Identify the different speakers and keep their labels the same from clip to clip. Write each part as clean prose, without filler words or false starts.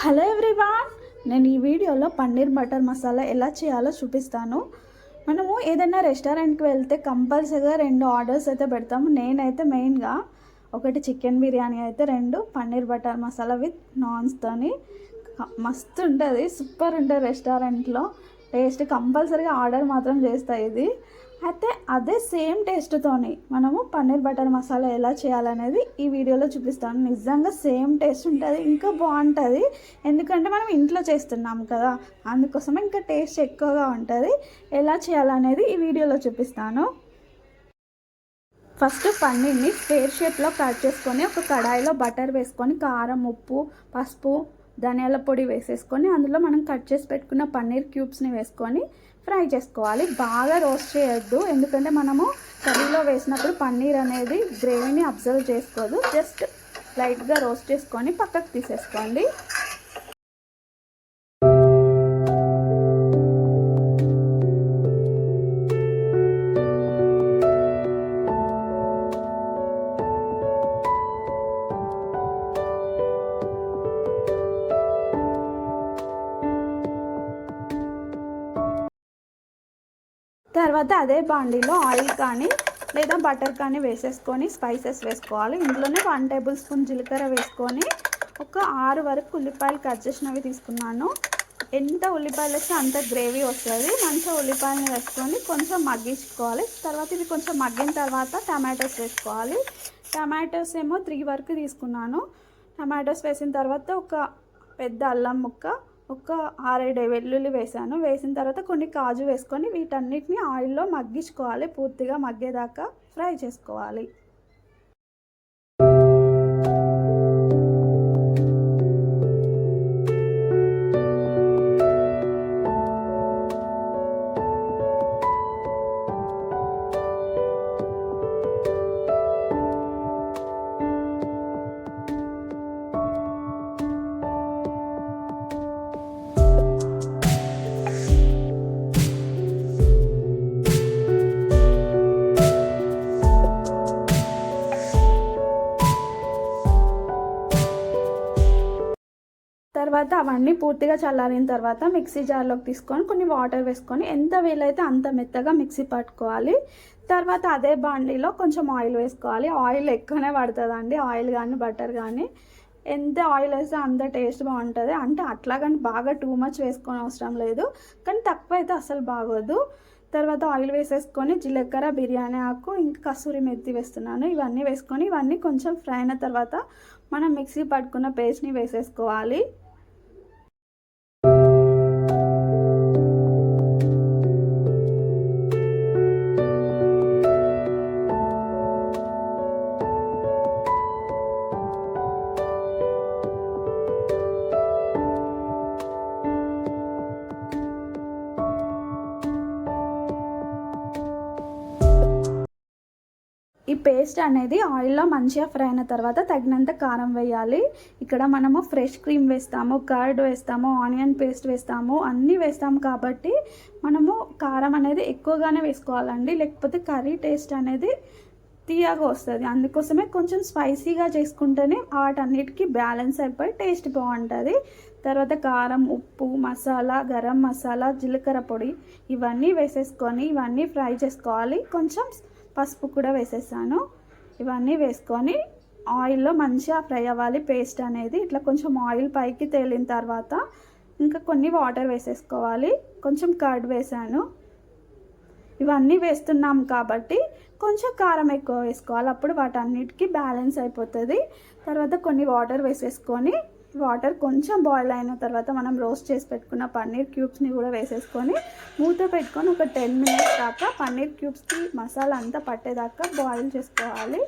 Speaker 1: Hello everyone, నేను ఈ వీడియోలో పన్నీర్ బటర్ మసాలా ఎలా చేయాలో చూపిస్తాను. మనము ఏదైనా రెస్టారెంట్కి వెళ్తే కంపల్సరీగా 2 ఆర్డర్స్ అయితే పెడతాము. నేనైతే మెయిన్గా ఒకటి చికెన్ బిర్యానీ అయితే 2 పన్నీర్ బటర్ మసాలా విత్ నాన్స్తోని మస్తు ఉంటుంది, సూపర్ ఉంటుంది. రెస్టారెంట్లో టేస్ట్ కంపల్సరీగా ఆర్డర్ మాత్రం చేస్తా ఇది. అయితే అదే సేమ్ టేస్ట్తోని మనము పన్నీర్ బటర్ మసాలా ఎలా చేయాలనేది ఈ వీడియోలో చూపిస్తాను. నిజంగా సేమ్ టేస్ట్ ఉంటుంది, ఇంకా బాగుంటుంది. ఎందుకంటే మనం ఇంట్లో చేస్తున్నాం కదా, అందుకోసమే ఇంకా టేస్ట్ ఎక్కువగా ఉంటుంది. ఎలా చేయాలనేది ఈ వీడియోలో చూపిస్తాను. ఫస్ట్ పన్నీర్ని స్క్వేర్ షేప్లో కట్ చేసుకొని ఒక కడాయిలో బటర్ వేసుకొని కారం, ఉప్పు, పసుపు, ధనియాల పొడి వేసేసుకొని అందులో మనం కట్ చేసి పెట్టుకున్న పన్నీర్ క్యూబ్స్ని వేసుకొని ఫ్రై చేసుకోవాలి. బాగా రోస్ట్ చేయొద్దు, ఎందుకంటే మనము కర్రీలో వేసినప్పుడు పన్నీర్ అనేది గ్రేవీని అబ్జర్వ్ చేసుకోదు. జస్ట్ లైట్గా రోస్ట్ చేసుకొని పక్కకు తీసేసుకోండి. తర్వాత అదే బాండీలో ఆయిల్ కానీ లేదా బటర్ కానీ వేసేసుకొని స్పైసెస్ వేసుకోవాలి. ఇందులోనే 1 టేబుల్ స్పూన్ జీలకర్ర వేసుకొని ఒక 6 వరకు ఉల్లిపాయలు కట్ చేసినవి తీసుకున్నాను. ఎంత ఉల్లిపాయలు వేస్తే అంత గ్రేవీ వస్తుంది. మంచిగా ఉల్లిపాయలని వేసుకొని కొంచెం మగ్గించుకోవాలి. తర్వాత ఇది కొంచెం మగ్గిన తర్వాత టమాటోస్ వేసుకోవాలి. టమాటోస్ ఏమో 3 వరకు తీసుకున్నాను. టమాటోస్ వేసిన తర్వాత ఒక పెద్ద అల్లం ముక్క, ఒక 6-7 వెల్లుల్లి వేసాను. వేసిన తర్వాత కొన్ని కాజు వేసుకొని వీటన్నిటిని ఆయిల్లో మగ్గించుకోవాలి. పూర్తిగా మగ్గేదాకా ఫ్రై చేసుకోవాలి. తర్వాత అవన్నీ పూర్తిగా చల్లారిన తర్వాత మిక్సీ జార్లోకి తీసుకొని కొన్ని వాటర్ వేసుకొని ఎంత వీలైతే అంత మెత్తగా మిక్సీ పట్టుకోవాలి. తర్వాత అదే బాండీలో కొంచెం ఆయిల్ వేసుకోవాలి. ఆయిల్ ఎక్కువనే పడుతుందండి, ఆయిల్ కానీ బటర్ కానీ. ఎంత ఆయిల్ వేస్తే అంత టేస్ట్ బాగుంటుంది. అంటే అట్లా కానీ బాగా టూ మచ్ వేసుకొని అవసరం లేదు, కానీ తక్కువ అయితే అసలు బాగోదు. తర్వాత ఆయిల్ వేసేసుకొని జీలకర్ర, బిర్యానీ ఆకు, ఇంకా కసూరి మెత్తి వేస్తున్నాను. ఇవన్నీ వేసుకొని ఇవన్నీ కొంచెం ఫ్రై అయిన తర్వాత మనం మిక్సీ పట్టుకున్న పేస్ట్ని వేసేసుకోవాలి. ఈ పేస్ట్ అనేది ఆయిల్లో మంచిగా ఫ్రై అయిన తర్వాత తగినంత కారం వేయాలి. ఇక్కడ మనము ఫ్రెష్ క్రీమ్ వేస్తాము, కర్డ్ వేస్తాము, ఆనియన్ పేస్ట్ వేస్తాము, అన్నీ వేస్తాము కాబట్టి మనము కారం అనేది ఎక్కువగానే వేసుకోవాలండి. లేకపోతే కర్రీ టేస్ట్ అనేది తీయగా వస్తుంది. అందుకోసమే కొంచెం స్పైసీగా చేసుకుంటేనే వాటన్నిటికీ బ్యాలెన్స్ అయిపోయి టేస్ట్ బాగుంటుంది. తర్వాత కారం, ఉప్పు, మసాలా, గరం మసాలా, జీలకర్ర పొడి ఇవన్నీ వేసేసుకొని ఇవన్నీ ఫ్రై చేసుకోవాలి. కొంచెం పసుపు కూడా వేసేసాను. ఇవన్నీ వేసుకొని ఆయిల్లో మంచిగా ఫ్రై అవ్వాలి. పేస్ట్ అనేది ఇట్లా కొంచెం ఆయిల్ పైకి తేలిన తర్వాత ఇంకా కొన్ని వాటర్ వేసేసుకోవాలి. కొంచెం కర్డ్ వేసాను. ఇవన్నీ వేస్తున్నాం కాబట్టి కొంచెం కారం ఎక్కువ వేసుకోవాలి, అప్పుడు వాటన్నిటికీ బ్యాలెన్స్ అయిపోతుంది. తర్వాత కొన్ని వాటర్ వేసేసుకొని వాటర్ కొంచెం బాయిల్ అయిన తర్వాత మనం రోస్ట్ చేసి పెట్టుకున్న పన్నీర్ క్యూబ్స్ని కూడా వేసేసుకొని మూత పెట్టుకొని ఒక 10 మినిట్స్ దాకా పన్నీర్ క్యూబ్స్కి మసాలా అంతా పట్టేదాకా బాయిల్ చేసుకోవాలి.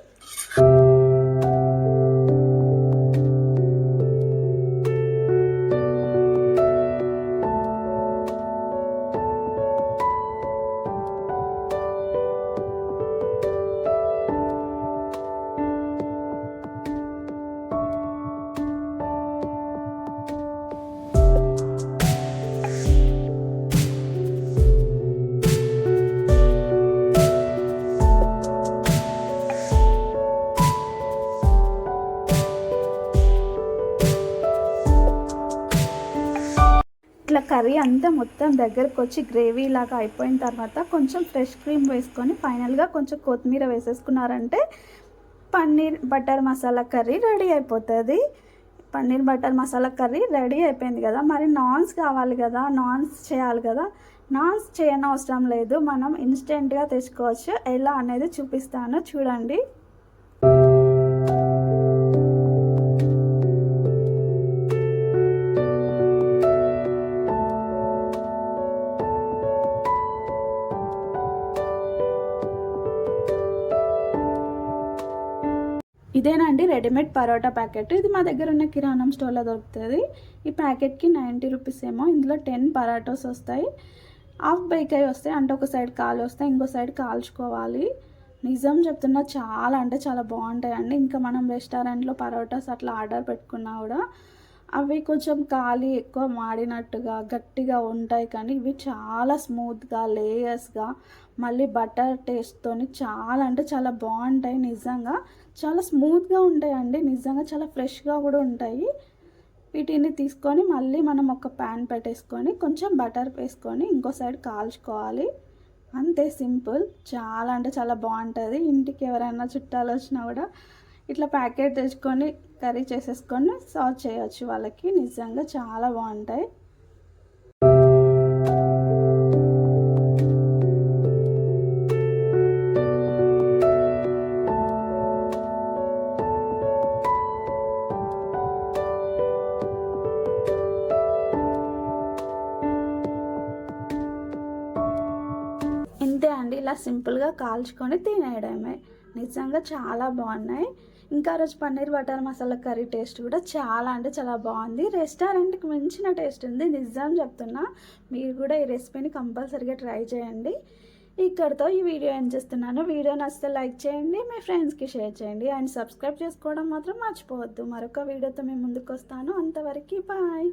Speaker 1: ఇట్లా కర్రీ అంతా మొత్తం దగ్గరకు వచ్చి గ్రేవీ లాగా అయిపోయిన తర్వాత కొంచెం ఫ్రెష్ క్రీమ్ వేసుకొని ఫైనల్గా కొంచెం కొత్తిమీర వేసేసుకున్నారంటే paneer butter masala curry ready అయిపోతుంది. Paneer butter masala curry ready అయిపోయింది కదా. మరి నాన్స్ కావాలి కదా, నాన్స్ చేయాలి కదా. నాన్స్ చేయనవసరం లేదు, మనం ఇన్స్టెంట్గా తెచ్చుకోవచ్చు. ఎలా అనేది చూపిస్తాను చూడండి. ఇదేనండి రెడీమేడ్ పరోటా ప్యాకెట్. ఇది మా దగ్గర ఉన్న కిరాణం స్టోర్లో దొరుకుతుంది. ఈ ప్యాకెట్కి 90 రూపీస్ ఏమో. ఇందులో 10 పరాటోస్ వస్తాయి, హాఫ్ బేక్ అయి వస్తాయి. అంటే ఒక సైడ్ కాలు వస్తాయి, ఇంకో సైడ్ కాల్చుకోవాలి. నిజం చెప్తున్నా చాలా అంటే చాలా బాగుంటాయండి. ఇంకా మనం రెస్టారెంట్లో పరోటాస్ అట్లా ఆర్డర్ పెట్టుకున్నా కూడా అవి కొంచెం కాలి ఎక్కువ మాడినట్టుగా గట్టిగా ఉంటాయి, కానీ ఇవి చాలా స్మూత్గా లేయర్స్గా మళ్ళీ బటర్ టేస్ట్తోని చాలా అంటే చాలా బాగుంటాయి. నిజంగా చాలా స్మూత్గా ఉంటాయండి, నిజంగా చాలా ఫ్రెష్గా కూడా ఉంటాయి. వీటిని తీసుకొని మళ్ళీ మనం ఒక ప్యాన్ పెట్టేసుకొని కొంచెం బటర్ వేసుకొని ఇంకో సైడ్ కాల్చుకోవాలి. అంతే, సింపుల్. చాలా అంటే చాలా బాగుంటుంది. ఇంటికి ఎవరైనా చుట్టాలు వచ్చినా కూడా ఇట్లా ప్యాకెట్ తెచ్చుకొని కర్రీ చేసేసుకొని సర్వ్ చేయొచ్చు వాళ్ళకి. నిజంగా చాలా బాగుంటాయి. ఇంతే అండి, ఇలా సింపుల్గా కాల్చుకొని తినేయడమే. నిజంగా చాలా బాగున్నాయి. ఇంకా రోజు paneer butter masala curry taste కూడా చాలా అంటే చాలా బాగుంది. రెస్టారెంట్కి మించిన టేస్ట్ ఉంది, నిజం చెప్తున్నా. మీరు కూడా ఈ రెసిపీని కంపల్సరీగా ట్రై చేయండి. ఇక్కడితో ఈ వీడియో ఏం చేస్తున్నాను. వీడియో నచ్చితే లైక్ చేయండి, మీ ఫ్రెండ్స్కి షేర్ చేయండి, అండ్ సబ్స్క్రైబ్ చేసుకోవడం మాత్రం మర్చిపోవద్దు. మరొక వీడియోతో మేము ముందుకు వస్తాను. అంతవరకు బాయ్.